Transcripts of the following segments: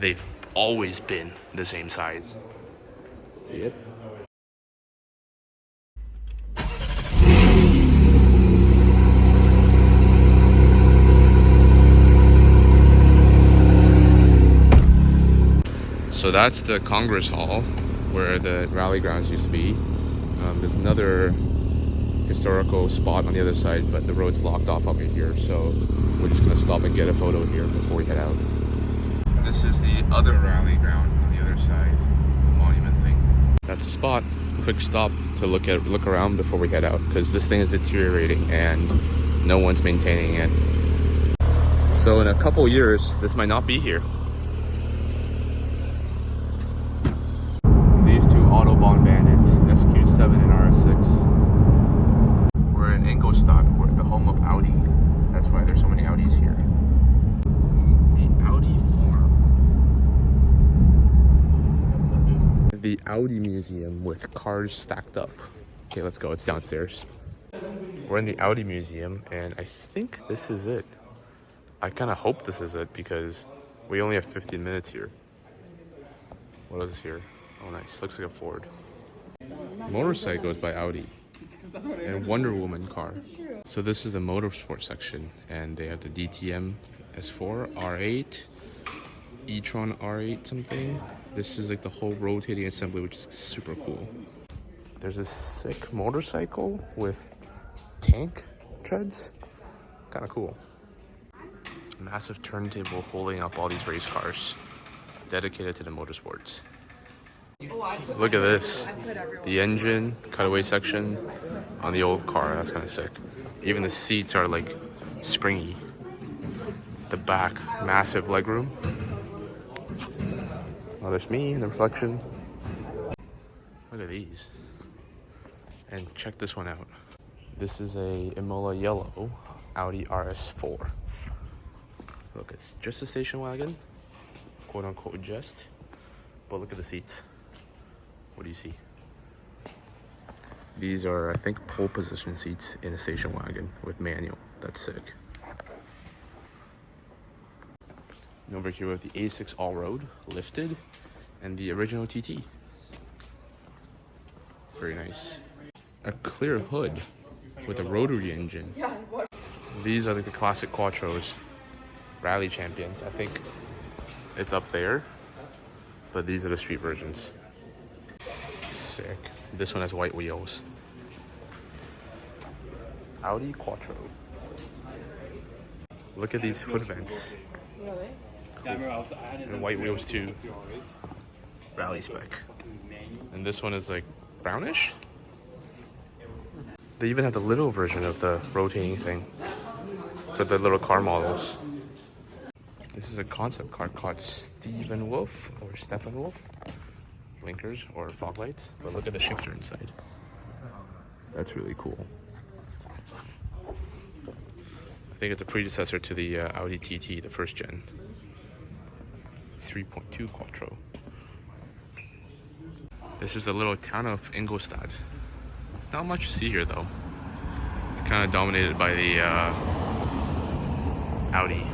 They've always been the same size. See it? So that's the Congress Hall where the rally grounds used to be. There's another historical spot on the other side, but the road's blocked off over here, so we're just gonna stop and get a photo here before we head out. This is the other rally ground on the other side, the monument thing. That's the spot. Quick stop to look around before we head out, because this thing is deteriorating and no one's maintaining it. So in a couple years, this might not be here. These two Autobahn bandits, SQ7 and RS6. We're in Ingolstadt, we're the home of Audi. That's why there's so many Audis here. The Audi Forum. The Audi Museum with cars stacked up. Okay, let's go. It's downstairs. We're in the Audi Museum, and I think this is it. I kind of hope this is it because we only have 15 minutes here. What is here? Oh, nice. Looks like a Ford. Motorcycles by Audi. And Wonder Woman car. So this is the motorsport section, and they have the DTM S4, R8, e-tron R8 something. This is like the whole rotating assembly, which is super cool. There's this sick motorcycle with tank treads. Kind of cool. Massive turntable holding up all these race cars, dedicated to the motorsports. Look at this. The engine, cutaway section on the old car. That's kind of sick. Even the seats are like springy. The back, massive legroom. Oh, there's me in the reflection. Look at these. And check this one out. This is a Imola yellow Audi RS4. Look, it's just a station wagon. Quote unquote just. But look at the seats. What do you see? These are, I think, pole position seats in a station wagon with manual. That's sick. And over here we have the A6 all-road, lifted, and the original TT. Very nice. A clear hood with a rotary engine. These are like the classic Quattros, rally champions. I think it's up there, but these are the street versions. Sick. This one has white wheels. Audi Quattro. Look at these hood vents. Really? Cool. And white wheels too. Rally spec. And this one is like brownish. They even have the little version of the rotating thing for the little car models. This is a concept car called Stephen Wolf or Stefan Wolf. Blinkers or fog lights, but look at the shifter inside. That's really cool. I think it's a predecessor to the Audi TT, the first gen. 3.2 Quattro. This is the little town of Ingolstadt. Not much to see here though. It's kind of dominated by the Audi.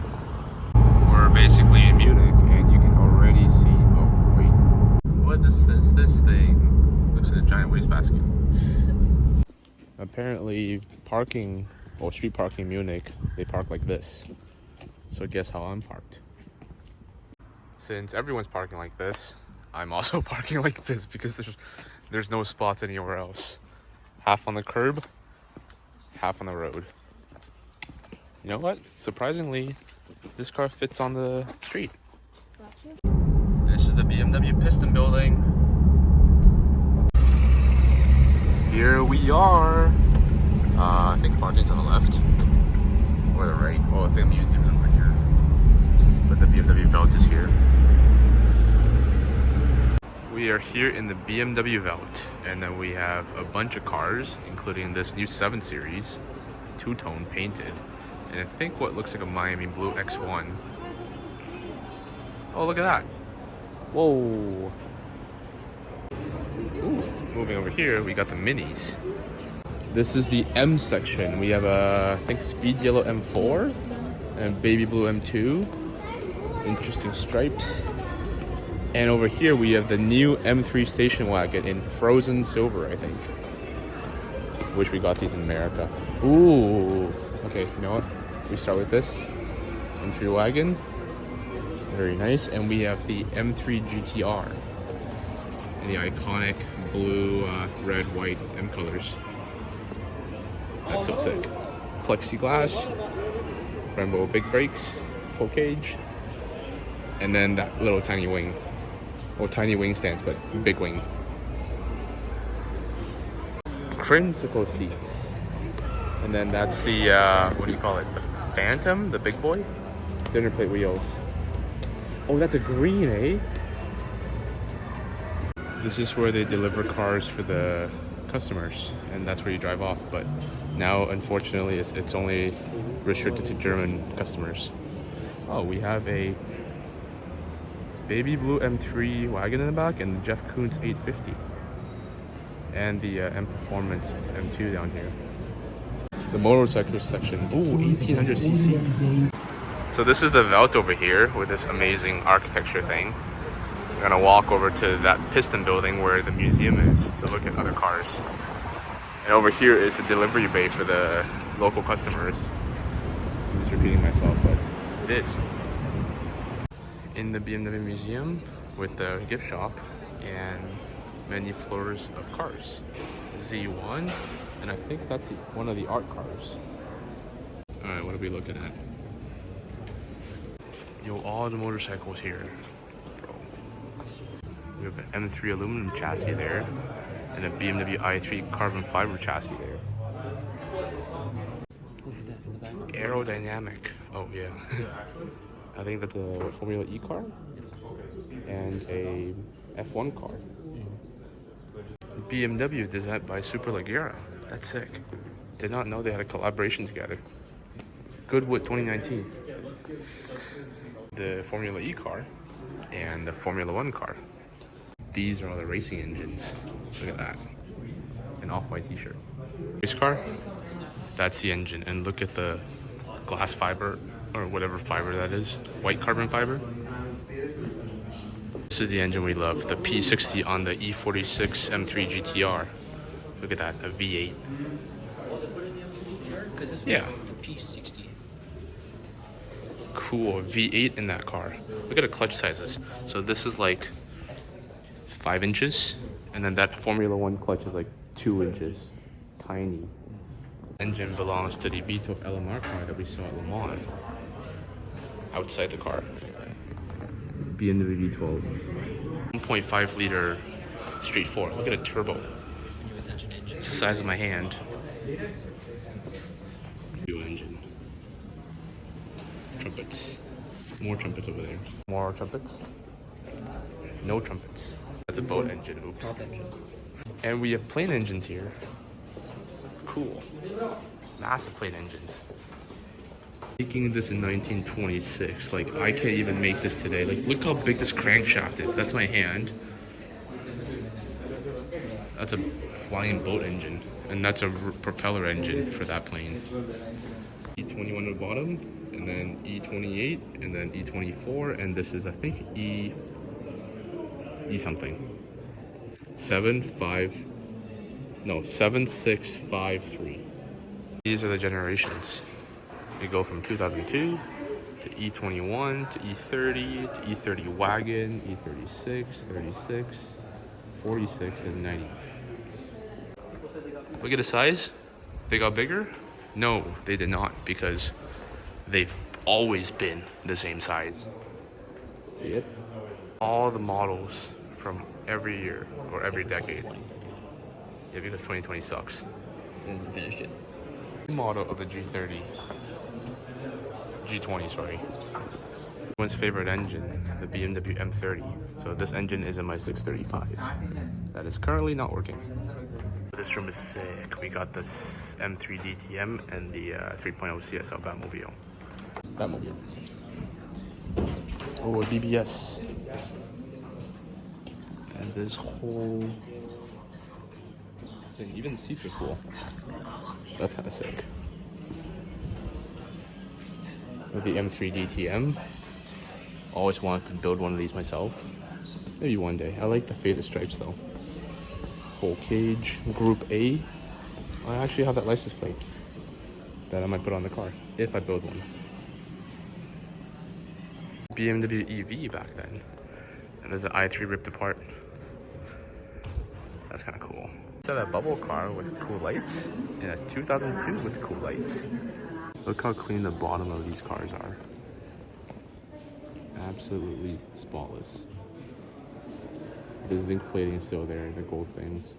We're basically in Munich, and you can already see. Oh wait, what is this? This thing looks like a giant wastebasket. Apparently, parking or street parking in Munich, they park like this. So guess how I'm parked. Since everyone's parking like this, I'm also parking like this because there's no spots anywhere else. Half on the curb, half on the road. You know what? Surprisingly, this car fits on the street. This is the BMW piston building. Here we are. I think parking's on the left or the right. Oh, I think the museum's over here. But the BMW Welt is here. We are here in the BMW Welt, and then we have a bunch of cars, including this new 7 Series, two-tone painted, and I think what looks like a Miami Blue X1. Oh, look at that. Whoa. Ooh, moving over here, we got the minis. This is the M section. We have a, I think, Speed Yellow M4 and Baby Blue M2. Interesting stripes. And over here we have the new M3 station wagon in frozen silver, I think. Wish we got these in America. Ooh. Okay, you know what? We start with this M3 wagon. Very nice. And we have the M3 GTR. In the iconic blue, red, white M colors. That's so sick. Plexiglass. Brembo big brakes. Full cage. And then that little tiny wing. Or tiny wing stands, but big wing. Creamsicle seats. And then that's the, what do you call it? The Phantom? The big boy? Dinner plate wheels. Oh, that's a green, eh? This is where they deliver cars for the customers. And that's where you drive off. But now, unfortunately, it's only restricted to German customers. Oh, we have a baby blue M3 wagon in the back and Jeff Koons 850. And the M Performance M2 down here. The motorcycle section. Ooh, 1800cc. So this is the Welt over here with this amazing architecture thing. We're gonna walk over to that piston building where the museum is to look at other cars. And over here is the delivery bay for the local customers. I'm just repeating myself, but it is. In the BMW Museum with the gift shop and many floors of cars. Z1, and I think that's one of the art cars. Alright, what are we looking at? Yo, all the motorcycles here, bro. We have an M3 aluminum chassis there, and a BMW i3 carbon fiber chassis there. Aerodynamic. Oh yeah. I think that's a Formula E car and a F1 car. BMW designed by Superleggera. That's sick. Did not know they had a collaboration together. Goodwood 2019. The Formula E car and the Formula 1 car. These are all the racing engines. Look at that. An off-white t-shirt. Race car, that's the engine. And look at the glass fiber, or whatever fiber that is. White carbon fiber. This is the engine we love, the P60 on the E46 M3 GTR. Look at that, a V8. Because this was Yeah. the P60. Cool, V8 in that car. Look at the clutch sizes. So this is like 5 inches, and then that Formula 1 clutch is like 2 inches. Tiny. Engine belongs to the V12 LMR car that we saw at Le Mans. Outside the car. BMW V12. 1.5 liter straight 4. Look at a turbo. Size of my hand. New engine. Trumpets. More trumpets over there. More trumpets. No trumpets. That's a boat engine. Oops. And we have plane engines here. Cool. Massive plane engines. Making this in 1926. Like, I can't even make this today. Like, look how big this crankshaft is. That's my hand. That's a flying boat engine. And that's a propeller engine for that plane. E21 on the bottom, and then E28, and then E24, and this is, I think, E something. 7653. These are the generations. We go from 2002 to E21 to E30 to E30 wagon, E36, 36, 46, and 90. Look at the size. They got bigger? No, they did not, because they've always been the same size. See it? All the models from every year or every decade. Yeah, because 2020 sucks. Hasn't finished it. Model of the G30. G20, sorry. Everyone's favorite engine, the BMW M30. So this engine is in my 635. That is currently not working. This room is sick. We got this M3 DTM and the 3.0 CSL Batmobile. Batmobile. Oh, a BBS. And this whole thing, even the seats are cool. That's kind of sick. With the M3 DTM. Always wanted to build one of these myself. Maybe one day. I like the faded stripes though. Full cage, Group A. I actually have that license plate that I might put on the car if I build one. BMW EV back then. And there's an i3 ripped apart. That's kind of cool. It's a bubble car with cool lights and a 2002 with cool lights. Look how clean the bottom of these cars are. Absolutely spotless. The zinc plating is still there, the gold things.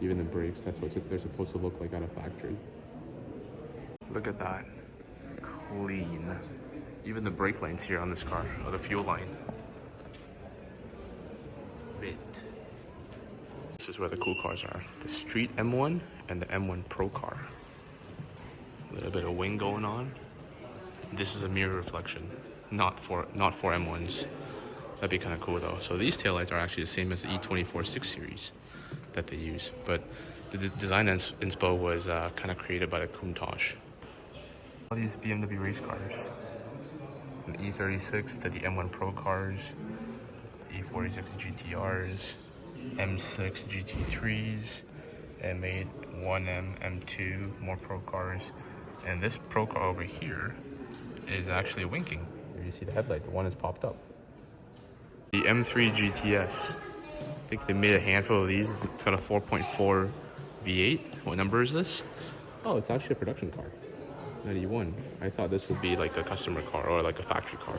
Even the brakes, that's what they're supposed to look like out of factory. Look at that. Clean. Even the brake lines here on this car, or the fuel line. Mint. This is where the cool cars are. The street M1 and the M1 Pro car. A little bit of wing going on. This is a mirror reflection, not for M1s. That'd be kind of cool though. So these taillights are actually the same as the E24 6 Series that they use, but the design inspo was kind of created by the Countach. All these BMW race cars, from the E36 to the M1 Pro cars, E46 GTRs, M6 GT3s, M8, 1M, M2, more Pro cars, and this Pro car over here is actually winking. Here you see the headlight, the one is popped up. The M3 GTS. I think they made a handful of these. It's got a 4.4 V8. What number is this? Oh, it's actually a production car. 91. I thought this would be like a customer car or like a factory car.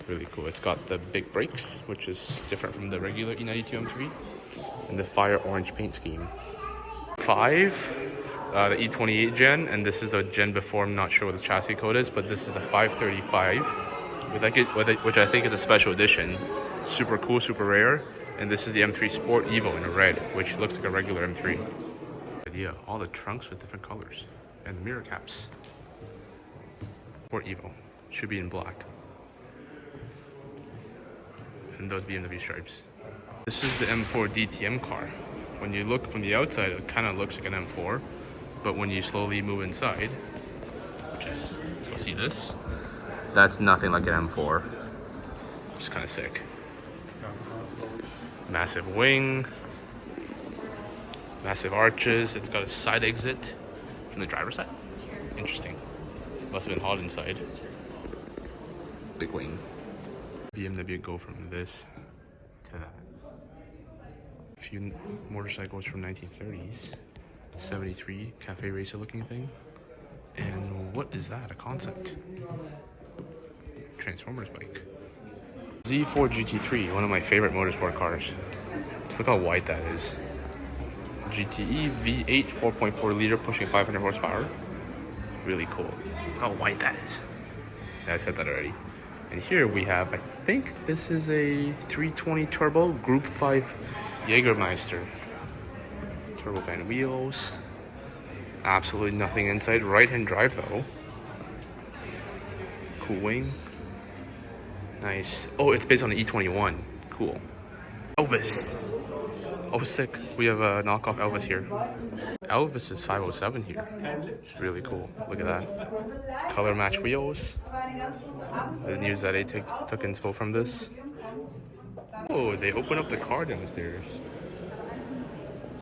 Really cool. It's got the big brakes, which is different from the regular E92 M3, and the fire orange paint scheme. 5, the E28 gen, and this is the gen before. I'm not sure what the chassis code is, but this is the 535, which I think is a special edition. Super cool, super rare. And this is the M3 Sport Evo in a red, which looks like a regular M3. Idea, all the trunks with different colors, and the mirror caps. Sport Evo should be in black. And those BMW stripes. This is the M4 DTM car. When you look from the outside, it kind of looks like an M4, but when you slowly move inside, which is, let's go see this, that's nothing like an M4. It's kind of sick. Massive wing, massive arches. It's got a side exit from the driver's side. Interesting. Must have been hot inside. Big wing. BMW go from this to that. A few motorcycles from 1930s. 73 cafe racer looking thing. And what is that? A concept? Transformers bike. Z4 GT3, one of my favorite motorsport cars. Look how wide that is. GTE V8 4.4 liter pushing 500 horsepower. Really cool. Look how wide that is. Yeah, I said that already. And here we have, I think this is a 320 turbo Group 5 Jägermeister. Turbofan wheels. Absolutely nothing inside. Right-hand drive though. Cool wing. Nice. Oh, it's based on the E21. Cool. Elvis. Oh, sick. We have a knockoff Elvis here. Elvis is 507 here. Really cool. Look at that. Color match wheels. The news that they took inspo from this. Oh, they open up the car downstairs.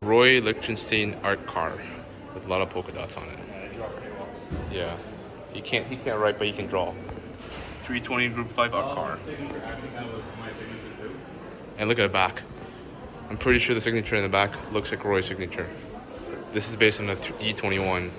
Roy Lichtenstein art car with a lot of polka dots on it. Yeah. He can't write, but he can draw. 320 Group 5 art car. And look at the back. I'm pretty sure the signature in the back looks like Roy's signature. This is based on the E21.